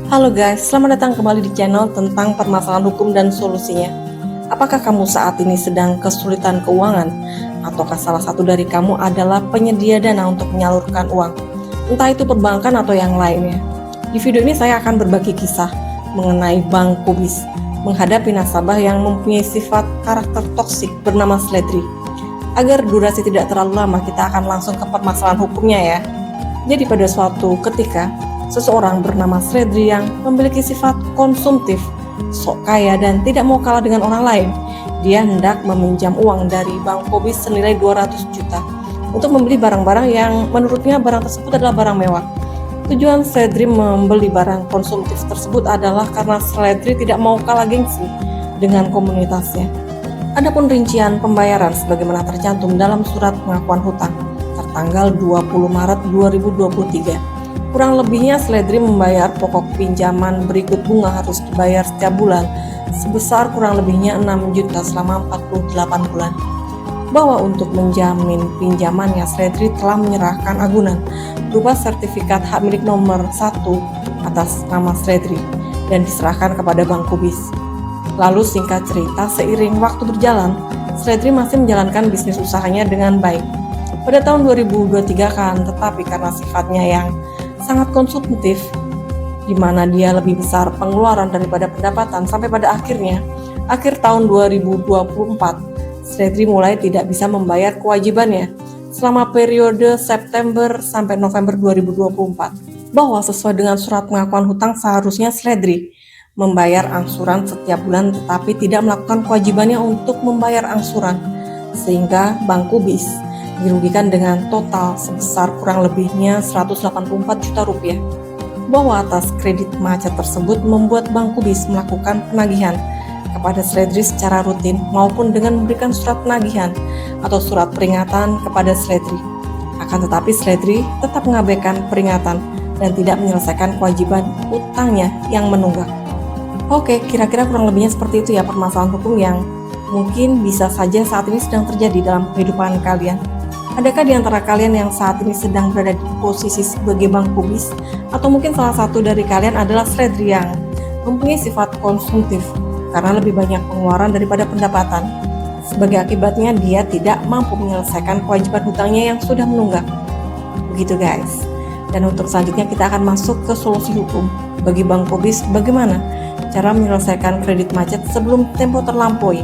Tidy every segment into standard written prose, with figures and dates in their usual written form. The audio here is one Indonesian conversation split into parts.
Halo guys, selamat datang kembali di channel tentang permasalahan hukum dan solusinya. Apakah kamu saat ini sedang kesulitan keuangan? Ataukah salah satu dari kamu adalah penyedia dana untuk menyalurkan uang? Entah itu perbankan atau yang lainnya. Di video ini saya akan berbagi kisah mengenai Bank Kubis menghadapi nasabah yang mempunyai sifat karakter toksik bernama Sledri. Agar durasi tidak terlalu lama, kita akan langsung ke permasalahan hukumnya ya. Jadi pada suatu ketika, seseorang bernama Sledri yang memiliki sifat konsumtif, sok kaya dan tidak mau kalah dengan orang lain. Dia hendak meminjam uang dari Bank Kubis senilai 200 juta untuk membeli barang-barang yang menurutnya barang tersebut adalah barang mewah. Tujuan Sledri membeli barang konsumtif tersebut adalah karena Sledri tidak mau kalah gengsi dengan komunitasnya. Adapun rincian pembayaran sebagaimana tercantum dalam surat pengakuan hutang tertanggal 20 Maret 2023. Kurang lebihnya Sledri membayar pokok pinjaman berikut bunga harus dibayar setiap bulan sebesar kurang lebihnya 6 juta selama 48 bulan. Bahwa untuk menjamin pinjamannya Sledri telah menyerahkan agunan berupa sertifikat hak milik nomor 1 atas nama Sledri dan diserahkan kepada Bank Kubis. Lalu singkat cerita, seiring waktu berjalan, Sledri masih menjalankan bisnis usahanya dengan baik. Pada tahun 2023 kan, tetapi karena sifatnya yang sangat konsumtif, di mana dia lebih besar pengeluaran daripada pendapatan, sampai pada akhir tahun 2024, Sledri mulai tidak bisa membayar kewajibannya selama periode September sampai November 2024. Bahwa sesuai dengan surat pengakuan hutang seharusnya Sledri membayar angsuran setiap bulan tetapi tidak melakukan kewajibannya untuk membayar angsuran, sehingga Bank Kubis dirugikan dengan total sebesar kurang lebihnya 184 juta rupiah. Bahwa atas kredit macet tersebut membuat Bank Kubis melakukan penagihan kepada Sledri secara rutin maupun dengan memberikan surat penagihan atau surat peringatan kepada Sledri. Akan tetapi Sledri tetap mengabaikan peringatan dan tidak menyelesaikan kewajiban utangnya yang menunggak. Oke, kira-kira kurang lebihnya seperti itu ya permasalahan hukum yang mungkin bisa saja saat ini sedang terjadi dalam kehidupan kalian. Adakah di antara kalian yang saat ini sedang berada di posisi sebagai Bank Kubis? Atau mungkin salah satu dari kalian adalah Sledri yang mempunyai sifat konsumtif karena lebih banyak pengeluaran daripada pendapatan. Sebagai akibatnya dia tidak mampu menyelesaikan kewajiban hutangnya yang sudah menunggak. Begitu guys. Dan untuk selanjutnya kita akan masuk ke solusi hukum. Bagi Bank Kubis, bagaimana cara menyelesaikan kredit macet sebelum tempo terlampaui?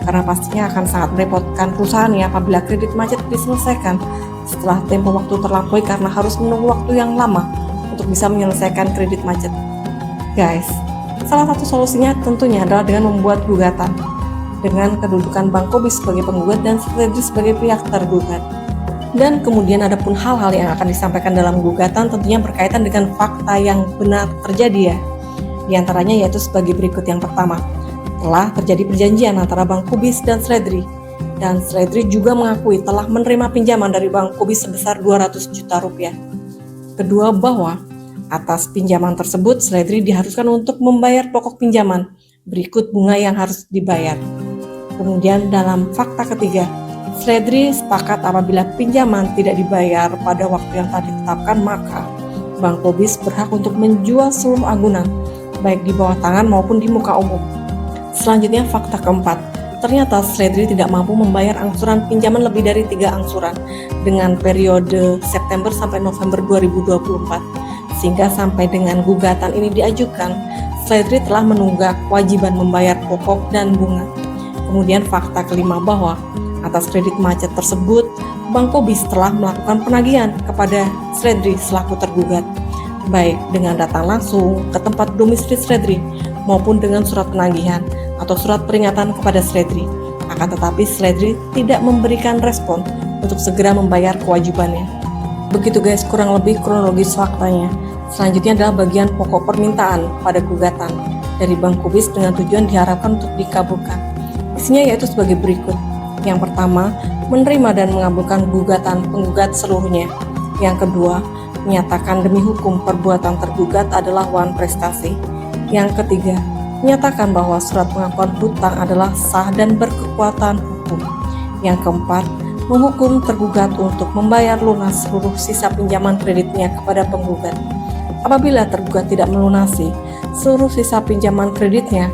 Karena pastinya akan sangat merepotkan perusahaan ya apabila kredit macet diselesaikan setelah tempo waktu terlampaui karena harus menunggu waktu yang lama untuk bisa menyelesaikan kredit macet. Guys, salah satu solusinya tentunya adalah dengan membuat gugatan dengan kedudukan Bank Kubis sebagai penggugat dan Sledri sebagai pihak tergugat. Dan kemudian ada pun hal-hal yang akan disampaikan dalam gugatan tentunya berkaitan dengan fakta yang benar terjadi ya. Di antaranya yaitu sebagai berikut. Yang pertama, telah terjadi perjanjian antara Bank Kubis dan Sledri. Dan Sledri juga mengakui telah menerima pinjaman dari Bank Kubis sebesar 200 juta rupiah. Kedua, bahwa atas pinjaman tersebut Sledri diharuskan untuk membayar pokok pinjaman berikut bunga yang harus dibayar. Kemudian dalam fakta ketiga, Sledri sepakat apabila pinjaman tidak dibayar pada waktu yang tadi ditetapkan, maka Bank Kubis berhak untuk menjual seluruh agunan baik di bawah tangan maupun di muka umum. Selanjutnya fakta keempat, ternyata Sledri tidak mampu membayar angsuran pinjaman lebih dari 3 angsuran dengan periode September sampai November 2024, sehingga sampai dengan gugatan ini diajukan, Sledri telah menunggak kewajiban membayar pokok dan bunga. Kemudian fakta kelima, bahwa atas kredit macet tersebut, Bank Kubis telah melakukan penagihan kepada Sledri selaku tergugat, baik dengan datang langsung ke tempat domisili Sledri maupun dengan surat penagihan atau surat peringatan kepada Sledri. Akan tetapi Sledri tidak memberikan respon untuk segera membayar kewajibannya. Begitu guys, kurang lebih kronologis faktanya. Selanjutnya adalah bagian pokok permintaan pada gugatan dari Bank Kubis dengan tujuan diharapkan untuk dikabulkan. Isinya yaitu sebagai berikut. Yang pertama, menerima dan mengabulkan gugatan penggugat seluruhnya. Yang kedua, menyatakan demi hukum perbuatan tergugat adalah wan prestasi. Yang ketiga, menyatakan bahwa surat pengakuan hutang adalah sah dan berkekuatan hukum. Yang keempat, menghukum tergugat untuk membayar lunas seluruh sisa pinjaman kreditnya kepada penggugat. Apabila tergugat tidak melunasi, seluruh sisa pinjaman kreditnya,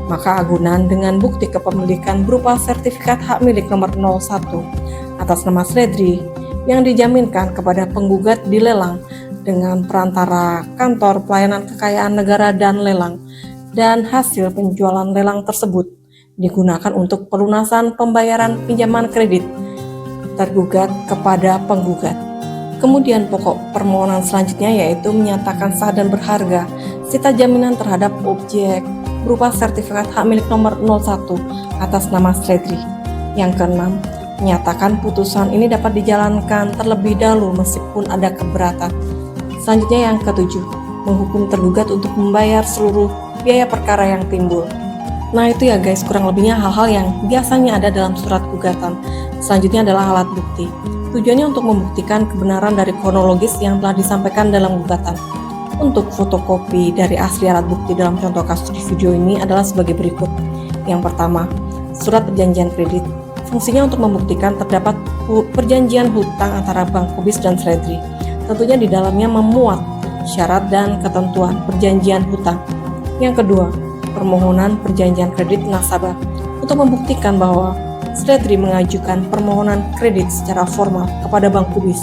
maka agunan dengan bukti kepemilikan berupa sertifikat hak milik nomor 01 atas nama Sledri yang dijaminkan kepada penggugat di lelang dengan perantara kantor pelayanan kekayaan negara dan lelang, dan hasil penjualan lelang tersebut digunakan untuk pelunasan pembayaran pinjaman kredit tergugat kepada penggugat. Kemudian pokok permohonan selanjutnya yaitu menyatakan sah dan berharga sita jaminan terhadap objek berupa sertifikat hak milik nomor 01 atas nama Sledri. Yang keenam, menyatakan putusan ini dapat dijalankan terlebih dahulu meskipun ada keberatan. Selanjutnya yang ketujuh, menghukum tergugat untuk membayar seluruh biaya perkara yang timbul. Nah itu ya guys, kurang lebihnya hal-hal yang biasanya ada dalam surat gugatan. Selanjutnya adalah alat bukti. Tujuannya untuk membuktikan kebenaran dari kronologis yang telah disampaikan dalam gugatan. Untuk fotokopi dari asli alat bukti dalam contoh kasus di video ini adalah sebagai berikut. Yang pertama, surat perjanjian kredit. Fungsinya untuk membuktikan terdapat perjanjian hutang antara Bank Kubis dan Sledri. Tentunya di dalamnya memuat syarat dan ketentuan perjanjian hutang. Yang kedua, permohonan perjanjian kredit nasabah untuk membuktikan bahwa Sledri mengajukan permohonan kredit secara formal kepada Bank Kubis.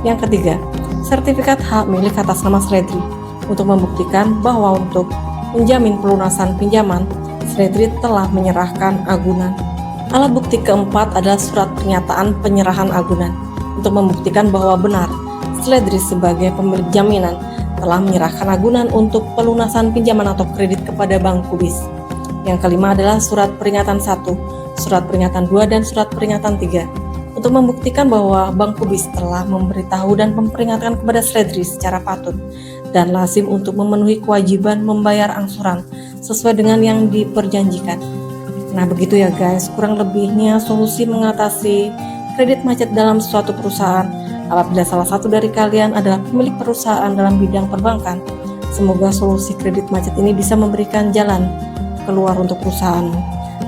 Yang ketiga, sertifikat hak milik atas nama Sledri untuk membuktikan bahwa untuk menjamin pelunasan pinjaman, Sledri telah menyerahkan agunan. Alat bukti keempat adalah surat pernyataan penyerahan agunan untuk membuktikan bahwa benar Sledri sebagai pemilik jaminan telah menyerahkan agunan untuk pelunasan pinjaman atau kredit kepada Bank Kubis. Yang kelima adalah surat peringatan 1, surat peringatan 2, dan surat peringatan 3 untuk membuktikan bahwa Bank Kubis telah memberitahu dan memperingatkan kepada Sledri secara patut dan lazim untuk memenuhi kewajiban membayar angsuran sesuai dengan yang diperjanjikan. Nah begitu ya guys, kurang lebihnya solusi mengatasi kredit macet dalam suatu perusahaan apabila salah satu dari kalian adalah pemilik perusahaan dalam bidang perbankan. Semoga solusi kredit macet ini bisa memberikan jalan keluar untuk perusahaanmu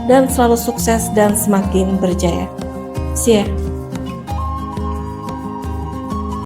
dan selalu sukses dan semakin berjaya. See ya.